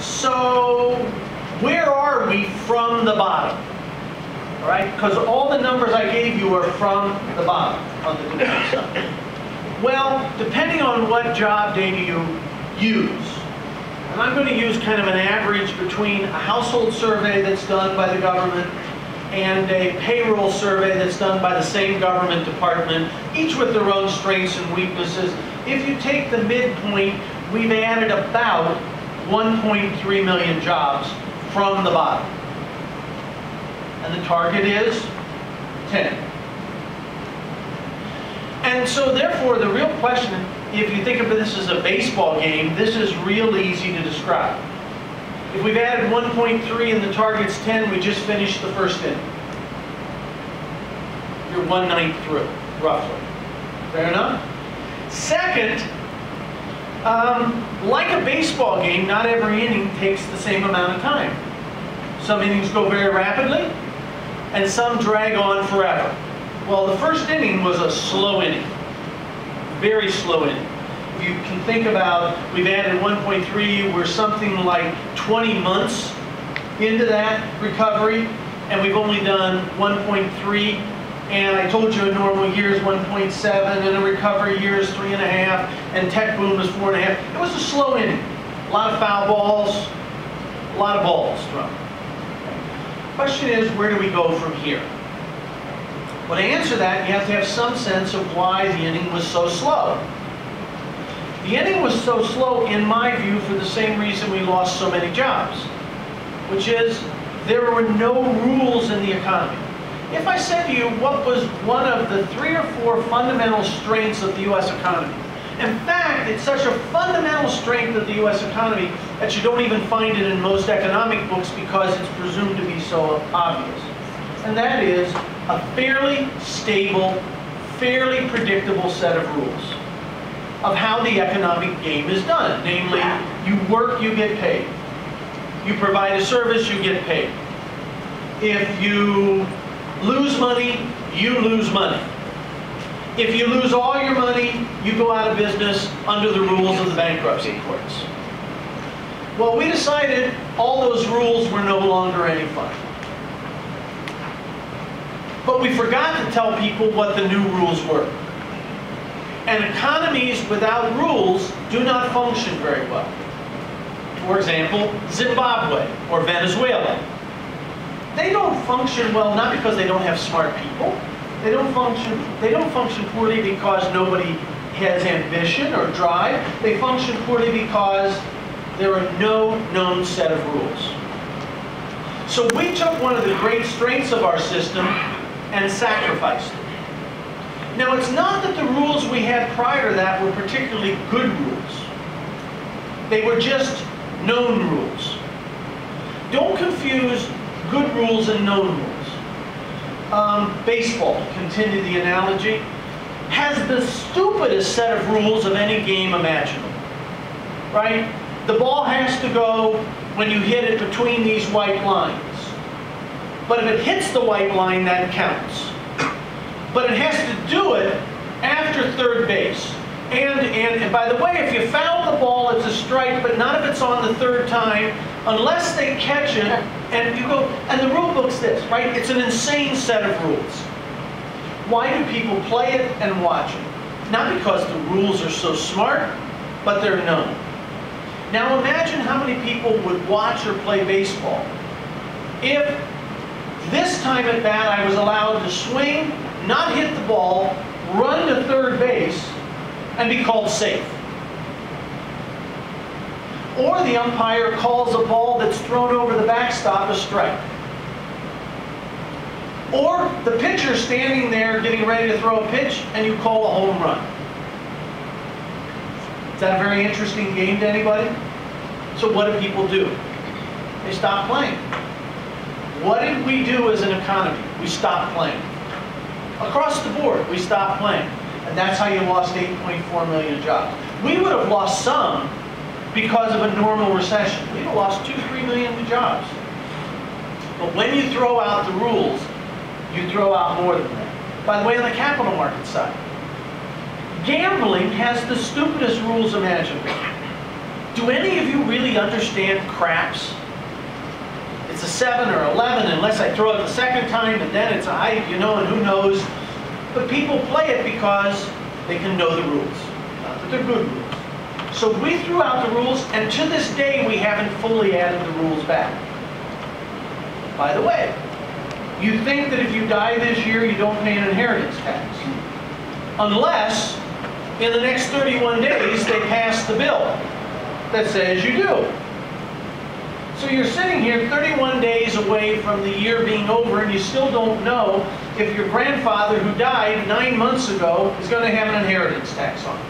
So where are we from the bottom? All right, because all the numbers I gave you are from the bottom of the demand side. Well, depending on what job data you use, and I'm going to use kind of an average between a household survey that's done by the government and a payroll survey that's done by the same government department, each with their own strengths and weaknesses. If you take the midpoint, we've added about 1.3 million jobs from the bottom. And the target is 10. And so therefore, the real question, if you think of this as a baseball game, this is real easy to describe. If we've added 1.3 and the target's 10, we just finished the first inning. You're 1/9 through, roughly. Fair enough? Second, like a baseball game, not every inning takes the same amount of time. Some innings go very rapidly, and some drag on forever. Well, the first inning was a slow inning, very slow inning. If you can think about, we've added 1.3, we're something like 20 months into that recovery, and we've only done 1.3, and I told you a normal year is 1.7, and a recovery year is 3.5, and tech boom is 4.5. It was a slow inning. A lot of foul balls, a lot of balls thrown. Question is, where do we go from here? Well, to answer that, you have to have some sense of why the inning was so slow. The inning was so slow, in my view, for the same reason we lost so many jobs, which is there were no rules in the economy. If I said to you what was one of the 3 or 4 fundamental strengths of the U.S. economy, in fact, it's such a fundamental strength of the U.S. economy that you don't even find it in most economic books because it's presumed to be so obvious. And that is a fairly stable, fairly predictable set of rules of how the economic game is done. Namely, you work, you get paid. You provide a service, you get paid. If you lose money, you lose money. If you lose all your money, you go out of business under the rules of the bankruptcy courts. Well, we decided all those rules were no longer any fun. But we forgot to tell people what the new rules were. And economies without rules do not function very well. For example, Zimbabwe or Venezuela. They don't function well not because they don't have smart people. They don't function poorly because nobody has ambition or drive. They function poorly because there are no known set of rules. So we took one of the great strengths of our system and sacrificed it. Now, it's not that the rules we had prior to that were particularly good rules. They were just known rules. Don't confuse good rules and known rules. Baseball, to continue the analogy, has the stupidest set of rules of any game imaginable. Right? The ball has to go when you hit it between these white lines. But if it hits the white line, that counts. But it has to do it after third base. And by the way, if you foul the ball, it's a strike, but not if it's on the third time, unless they catch it, and you go, and the rule book's this, right? It's an insane set of rules. Why do people play it and watch it? Not because the rules are so smart, but they're known. Now imagine how many people would watch or play baseball if this time at bat I was allowed to swing, not hit the ball, run to third base, and be called safe. Or the umpire calls a ball that's thrown over the backstop a strike. Or the pitcher standing there getting ready to throw a pitch and you call a home run. Is that a very interesting game to anybody? So what do people do? They stop playing. What did we do as an economy? We stopped playing. Across the board, we stopped playing. And that's how you lost 8.4 million jobs. We would have lost some because of a normal recession. We'd have lost 2-3 million jobs. But when you throw out the rules, you throw out more than that. By the way, on the capital market side, gambling has the stupidest rules imaginable. Do any of you really understand craps? It's a 7 or 11 unless I throw it the second time, and then it's a height, you know, and who knows. But people play it because they can know the rules. Not that they're good rules. So we threw out the rules, and to this day we haven't fully added the rules back. By the way, you think that if you die this year, you don't pay an inheritance tax. Unless, in the next 31 days, they pass the bill that says you do. So you're sitting here 31 days away from the year being over, and you still don't know if your grandfather who died 9 months ago is going to have an inheritance tax on it.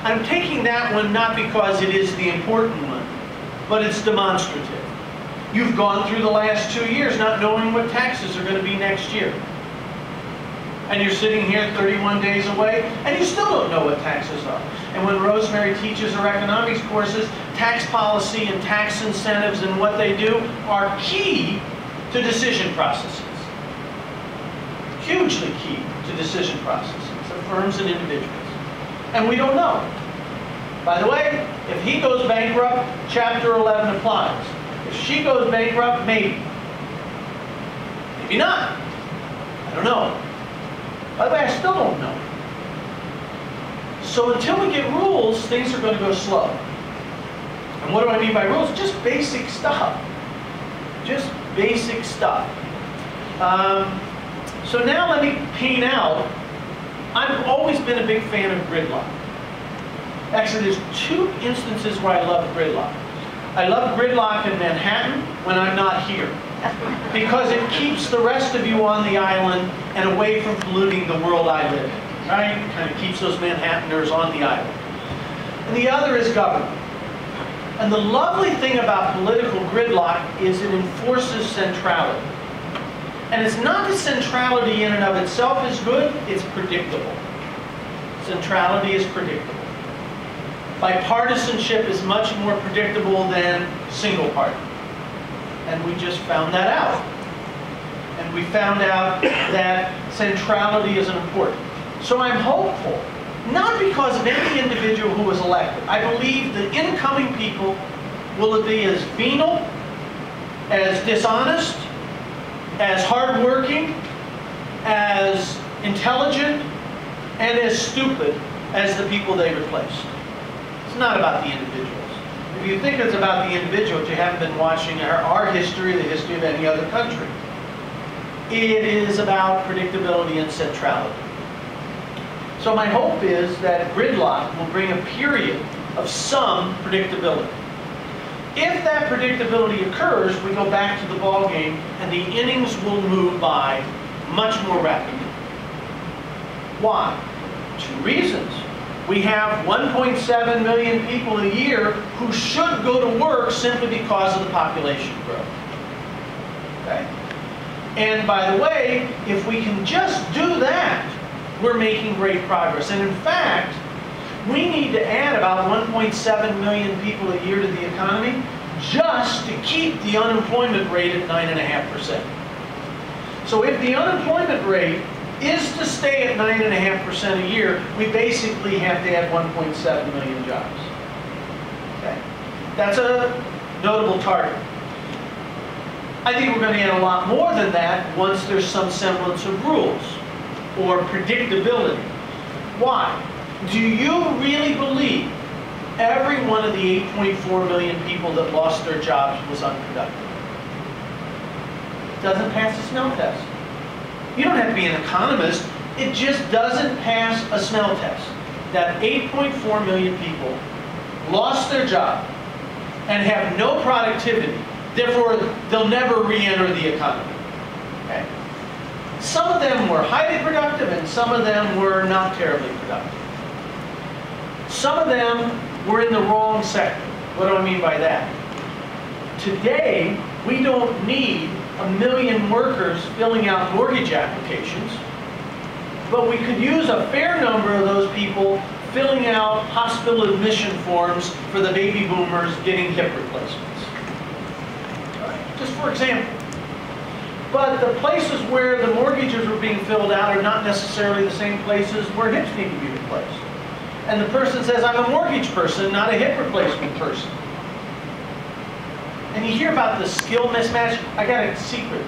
I'm taking that one not because it is the important one, but it's demonstrative. You've gone through the last 2 years not knowing what taxes are going to be next year. And you're sitting here 31 days away, and you still don't know what taxes are. And when Rosemary teaches her economics courses, tax policy and tax incentives and what they do are key to decision processes. Hugely key to decision processes of firms and individuals. And we don't know. By the way, if he goes bankrupt, Chapter 11 applies. If she goes bankrupt, maybe. Maybe not. I don't know. By the way, I still don't know. So until we get rules, things are going to go slow. And what do I mean by rules? Just basic stuff. Just basic stuff. So now let me paint out. I've always been a big fan of gridlock. Actually, there's 2 instances where I love gridlock. I love gridlock in Manhattan when I'm not here, because it keeps the rest of you on the island and away from polluting the world I live in, right? It kind of keeps those Manhattaners on the island. And the other is government. And the lovely thing about political gridlock is it enforces centrality. And it's not that centrality in and of itself is good, it's predictable. Centrality is predictable. Bipartisanship is much more predictable than single party. And we just found that out. And we found out that centrality is important. So I'm hopeful, not because of any individual who was elected. I believe the incoming people will be as venal, as dishonest, as hardworking, as intelligent, and as stupid as the people they replaced. It's not about the individuals. If you think it's about the individuals, you haven't been watching our history, the history of any other country. It is about predictability and centrality. So my hope is that gridlock will bring a period of some predictability. If that predictability occurs, we go back to the ball game, and the innings will move by much more rapidly. Why? 2 reasons. We have 1.7 million people a year who should go to work simply because of the population growth. Okay? And by the way, if we can just do that, we're making great progress. And in fact, we need to add about 1.7 million people a year to the economy just to keep the unemployment rate at 9.5%. So if the unemployment rate is to stay at 9.5% a year, we basically have to add 1.7 million jobs. Okay? That's a notable target. I think we're going to add a lot more than that once there's some semblance of rules or predictability. Why? Do you really believe every one of the 8.4 million people that lost their jobs was unproductive? It doesn't pass a smell test. You don't have to be an economist. It just doesn't pass a smell test. That 8.4 million people lost their job and have no productivity. Therefore, they'll never re-enter the economy. Okay? Some of them were highly productive and some of them were not terribly productive. Some of them were in the wrong sector. What do I mean by that? Today, we don't need 1 million workers filling out mortgage applications, but we could use a fair number of those people filling out hospital admission forms for the baby boomers getting hip replacements. Just for example. But the places where the mortgages are being filled out are not necessarily the same places where hips need to be replaced. and the person says, I'm a mortgage person, not a hip replacement person. And you hear about the skill mismatch. I got a secret.